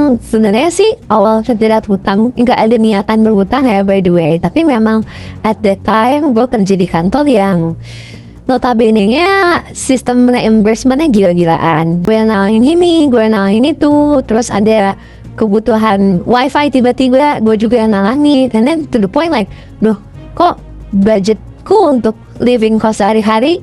memang sebenarnya sih awal terjerat hutang nggak ada niatan berhutang ya by the way, tapi memang at that time gue kerja di kantor yang notabene-nya sistem reimbursement-nya gila-gilaan. Gue nalahin ini, gue nalahin itu, terus ada kebutuhan wifi tiba-tiba gue juga yang nalangin, and then to the point like, loh kok budgetku untuk living cost sehari-hari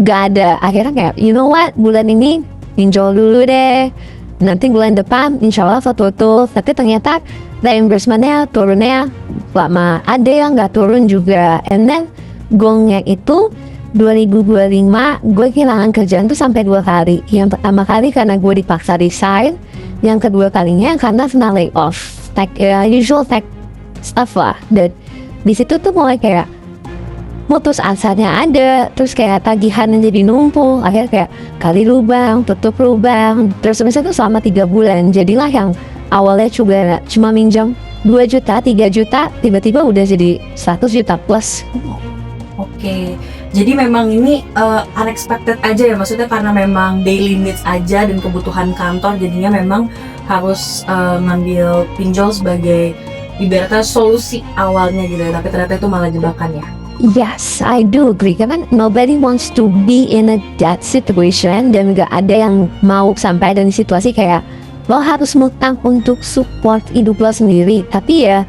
gak ada. Akhirnya kayak, you know what, bulan ini pinjol dulu deh, nanti bulan depan insya Allah tutup. Tapi ternyata reimbursement-nya turunnya lama, ada yang gak turun juga. And then gongnya itu 2025 gue kehilangan kerjaan tuh sampai 2 kali. Yang pertama kali karena gue dipaksa resign, yang kedua kalinya karena kena layoff, usual tech stuff lah. Dan di situ tuh mulai kayak putus asanya ada, terus kayak tagihan yang jadi numpuk, akhirnya kayak kali lubang, tutup lubang, terus misalnya tuh selama 3 bulan. Jadilah yang awalnya cuma minjam 2 juta, 3 juta, tiba-tiba udah jadi 100 juta plus. Oke, jadi memang ini unexpected aja ya, maksudnya karena memang daily needs aja dan kebutuhan kantor, jadinya memang harus ngambil pinjol sebagai ibaratnya solusi awalnya gitu ya, tapi ternyata itu malah jebakan ya. Yes, I do agree. Karena nobody wants to be in a that situation, dan gak ada yang mau sampai di situasi kayak lo harus ngutang untuk support hidup lo sendiri. Tapi ya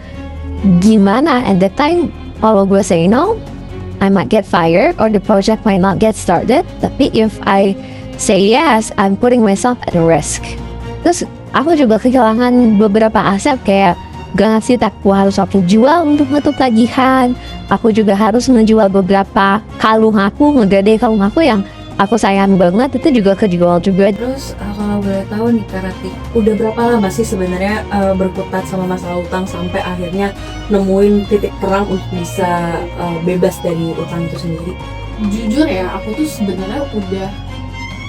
gimana, at that time kalau gue say no, I might get fired or the project might not get started. Tapi if I say yes, I'm putting myself at a risk. Terus aku juga kehilangan beberapa aset, kayak gak ngasih aku harus aku jual untuk nutup tagihan. Aku juga harus menjual beberapa kalung aku, ngegade kalung aku yang aku sayang banget, itu juga kejual juga. Terus kalau boleh tahu nih Kak Rati, udah berapa lama sih sebenarnya berkutat sama masalah utang sampai akhirnya nemuin titik terang untuk bisa bebas dari utang itu sendiri? Jujur ya, aku tuh sebenarnya udah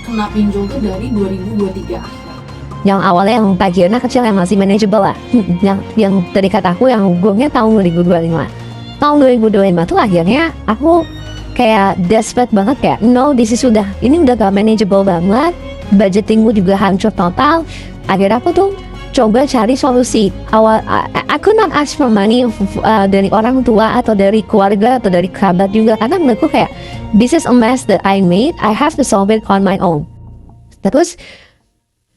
kena pinjol tuh dari 2023 akhir. Yang awalnya yang tagihannya kecil, yang masih manageable lah. Yang terikat aku yang gongnya tahun 2025. Tahun 2025 tuh akhirnya aku kayak desperate banget, kayak no, ini udah gak manageable banget, budgeting gue juga hancur total. Akhirnya aku tuh coba cari solusi. I could not ask for money dari orang tua atau dari keluarga atau dari kerabat juga, karena menurutku kayak this is a mess that I made, I have to solve it on my own. Terus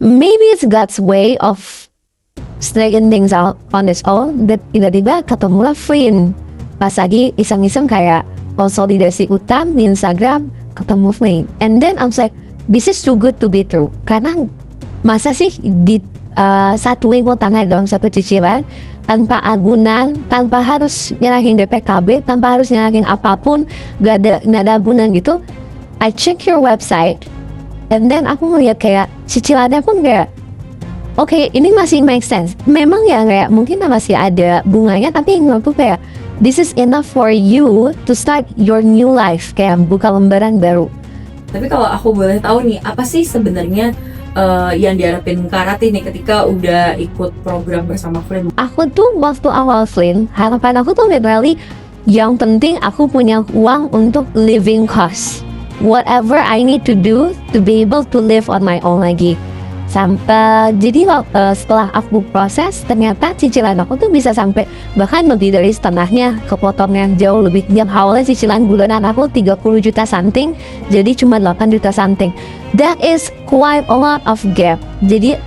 maybe it's God's way of straighten things out on its own, that tiba-tiba ketemulah Flynn. Pas lagi iseng-iseng kayak konsolidasi utang di Instagram, ketemu Flynn. And then I'm like, this is too good to be true. Karena masa sih di satuin utangnya dalam satu cicilan, tanpa agunan, tanpa harus nyerahin DPKB, tanpa harus nyerahin apapun, gak ada agunan gitu. I check your website, and then aku ngeliat kayak cicilannya pun kayak oke, ini masih make sense. Memang ya kayak mungkin masih ada bunganya, tapi menurutku kayak this is enough for you to start your new life, kayak buka lembaran baru. Tapi kalau aku boleh tahu nih, apa sih sebenarnya yang diharapin Kak Rati nih ketika udah ikut program bersama Flynn? Aku tuh waktu awal Flynn, harapan aku tuh literally yang penting aku punya uang untuk living cost. Whatever I need to do to be able to live on my own lagi. Sampai jadi setelah aku proses, ternyata cicilan aku tuh bisa sampai bahkan lebih dari setengahnya, kepotongnya jauh lebih. Yang awalnya cicilan bulanan aku 30 juta something, jadi cuma 8 juta something. That is quite a lot of gap. Jadi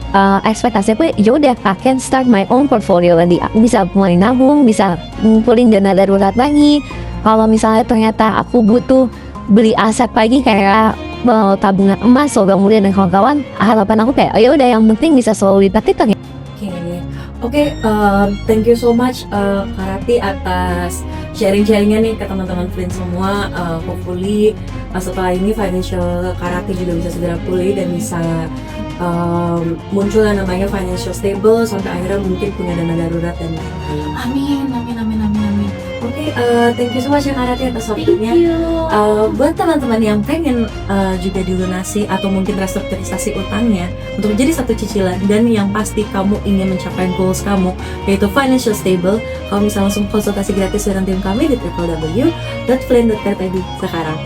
ekspektasi aku yaudah, I can start my own portfolio lagi. Aku bisa mulai nabung, bisa ngumpulin dana darurat lagi. Kalau misalnya ternyata aku butuh beli aset lagi kayak tabungan emas, logam mulia dan kawan-kawan, harapan aku kayak ya udah, yang penting bisa selalu ditakdirkan ya. Oke, thank you so much Kak Rati atas sharing-sharingnya nih ke teman-teman Flynn semua. Hopefully setelah ini financial Kak Rati juga bisa segera pulih dan bisa muncul yang namanya financial stable sampai akhirnya mungkin punya dana darurat dan lain-lain. Amin. Oke, thank you so much ya Kak Rati atas waktunya. Buat teman-teman yang pengen juga dilunasi atau mungkin restrukturisasi utangnya untuk jadi satu cicilan, dan yang pasti kamu ingin mencapai goals kamu yaitu financial stable, kamu bisa langsung konsultasi gratis dengan tim kami di www.flynn.co.id sekarang.